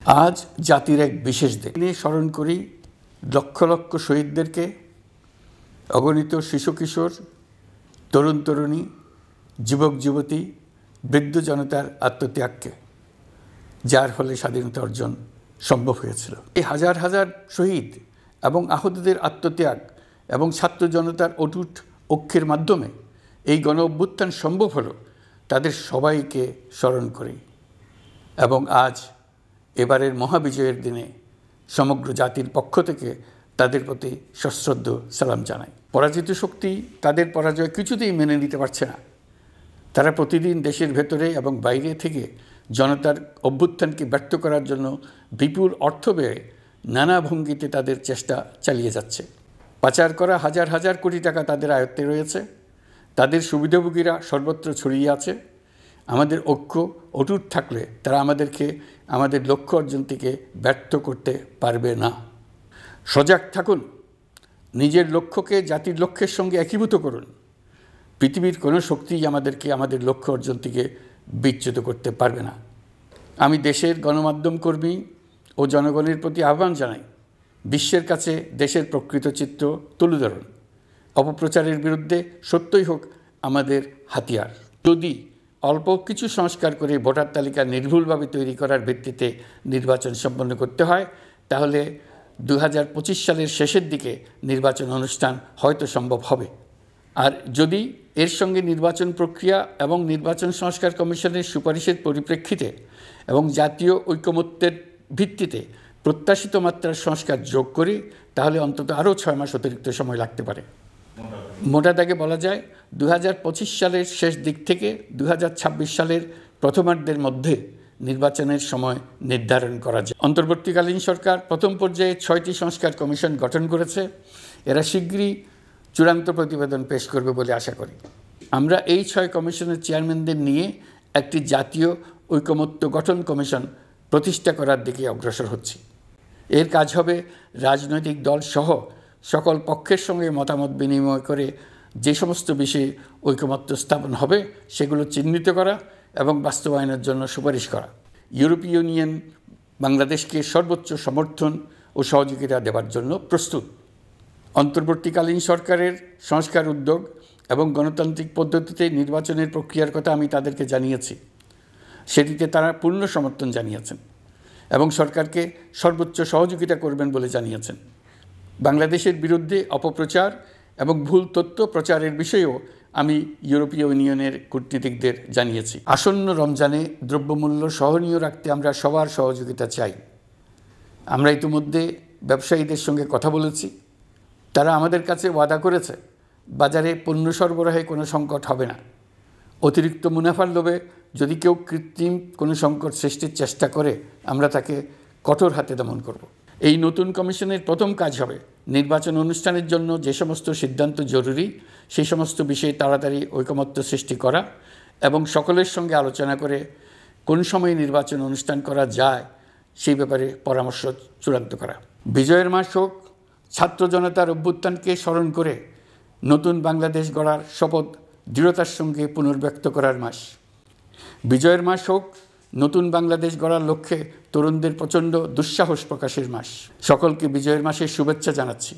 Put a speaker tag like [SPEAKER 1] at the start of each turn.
[SPEAKER 1] আজ জাতির এক বিশেষ দিন স্মরণ করি লক্ষ লক্ষ শহীদদেরকে, অগণিত শিশু কিশোর, তরুণ তরুণী, যুবক যুবতী, বৃদ্ধ জনতার আত্মত্যাগকে, যার ফলে স্বাধীনতা অর্জন সম্ভব হয়েছিল। এই হাজার হাজার শহীদ এবং আহতদের আত্মত্যাগ এবং ছাত্র জনতার অটুট ঐক্যের মাধ্যমে এই গণ অভ্যুত্থান সম্ভব হলো। তাদের সবাইকে স্মরণ করি এবং আজ এবারের মহাবিজয়ের দিনে সমগ্র জাতির পক্ষ থেকে তাদের প্রতি সশ্রদ্ধ সালাম জানাই। পরাজিত শক্তি তাদের পরাজয় কিছুতেই মেনে নিতে পারছে না। তারা প্রতিদিন দেশের ভেতরে এবং বাইরে থেকে জনতার অভ্যুত্থানকে ব্যর্থ করার জন্য বিপুল অর্থ ব্যয়ে নানা ভঙ্গিতে তাদের চেষ্টা চালিয়ে যাচ্ছে। পাচার করা হাজার হাজার কোটি টাকা তাদের আয়ত্তে রয়েছে। তাদের সুবিধাভোগীরা সর্বত্র ছড়িয়ে আছে। আমাদের ঐক্য অটুট থাকলে তারা আমাদেরকে আমাদের লক্ষ্য অর্জন থেকে ব্যর্থ করতে পারবে না। সজাগ থাকুন, নিজের লক্ষ্যকে জাতির লক্ষ্যের সঙ্গে একীভূত করুন। পৃথিবীর কোনো শক্তিই আমাদেরকে আমাদের লক্ষ্য অর্জন থেকে বিচ্যুত করতে পারবে না। আমি দেশের গণমাধ্যম কর্মী ও জনগণের প্রতি আহ্বান জানাই, বিশ্বের কাছে দেশের প্রকৃত চিত্র তুলে ধরুন। অপপ্রচারের বিরুদ্ধে সত্যই হোক আমাদের হাতিয়ার। যদি অল্প কিছু সংস্কার করে ভোটার তালিকা নির্ভুলভাবে তৈরি করার ভিত্তিতে নির্বাচন সম্পন্ন করতে হয়, তাহলে 2025 সালের শেষের দিকে নির্বাচন অনুষ্ঠান হয়তো সম্ভব হবে। আর যদি এর সঙ্গে নির্বাচন প্রক্রিয়া এবং নির্বাচন সংস্কার কমিশনের সুপারিশের পরিপ্রেক্ষিতে এবং জাতীয় ঐকমত্যের ভিত্তিতে প্রত্যাশিত মাত্রার সংস্কার যোগ করি, তাহলে অন্তত আরও 6 মাস অতিরিক্ত সময় লাগতে পারে। মোটা দাগে বলা যায় 2025 সালের শেষ দিক থেকে 2026 সালের প্রথমার্ধের মধ্যে নির্বাচনের সময় নির্ধারণ করা যায়। অন্তর্বর্তীকালীন সরকার প্রথম পর্যায়ে 6টি সংস্কার কমিশন গঠন করেছে। এরা শীঘ্রই চূড়ান্ত প্রতিবেদন পেশ করবে বলে আশা করি। আমরা এই 6 কমিশনের চেয়ারম্যানদের নিয়ে একটি জাতীয় ঐকমত্য গঠন কমিশন প্রতিষ্ঠা করার দিকে অগ্রসর হচ্ছি। এর কাজ হবে রাজনৈতিক দল সহ সকল পক্ষের সঙ্গে মতামত বিনিময় করে যে সমস্ত বিষয়ে ঐকমত্য স্থাপন হবে সেগুলো চিহ্নিত করা এবং বাস্তবায়নের জন্য সুপারিশ করা। ইউরোপীয় ইউনিয়ন বাংলাদেশকে সর্বোচ্চ সমর্থন ও সহযোগিতা দেওয়ার জন্য প্রস্তুত। অন্তর্বর্তীকালীন সরকারের সংস্কার উদ্যোগ এবং গণতান্ত্রিক পদ্ধতিতে নির্বাচনের প্রক্রিয়ার কথা আমি তাদেরকে জানিয়েছি। সেটিতে তারা পূর্ণ সমর্থন জানিয়েছেন এবং সরকারকে সর্বোচ্চ সহযোগিতা করবেন বলে জানিয়েছেন। বাংলাদেশের বিরুদ্ধে অপপ্রচার এবং ভুল তথ্য প্রচারের বিষয়েও আমি ইউরোপীয় ইউনিয়নের কূটনীতিকদের জানিয়েছি। আসন্ন রমজানে দ্রব্যমূল্য সহনীয় রাখতে আমরা সবার সহযোগিতা চাই। আমরা ইতিমধ্যে ব্যবসায়ীদের সঙ্গে কথা বলেছি। তারা আমাদের কাছে ওয়াদা করেছে বাজারে পণ্য সরবরাহে কোনো সংকট হবে না। অতিরিক্ত মুনাফার লোভে যদি কেউ কৃত্রিম কোনো সংকট সৃষ্টির চেষ্টা করে, আমরা তাকে কঠোর হাতে দমন করব। এই নতুন কমিশনের প্রথম কাজ হবে নির্বাচন অনুষ্ঠানের জন্য যে সমস্ত সিদ্ধান্ত জরুরি সেই সমস্ত বিষয়ে তাড়াতাড়ি ঐকমত্য সৃষ্টি করা এবং সকলের সঙ্গে আলোচনা করে কোন সময়ে নির্বাচন অনুষ্ঠান করা যায় সেই ব্যাপারে পরামর্শ চূড়ান্ত করা। বিজয়ের মাস হোক ছাত্র জনতার অভ্যুত্থানকে স্মরণ করে নতুন বাংলাদেশ গড়ার শপথ দৃঢ়তার সঙ্গে পুনর্ব্যক্ত করার মাস। বিজয়ের মাস হোক নতুন বাংলাদেশ গড়ার লক্ষ্যে তরুণদের প্রচণ্ড দুঃসাহস প্রকাশের মাস। সকলকে বিজয়ের মাসের শুভেচ্ছা জানাচ্ছি।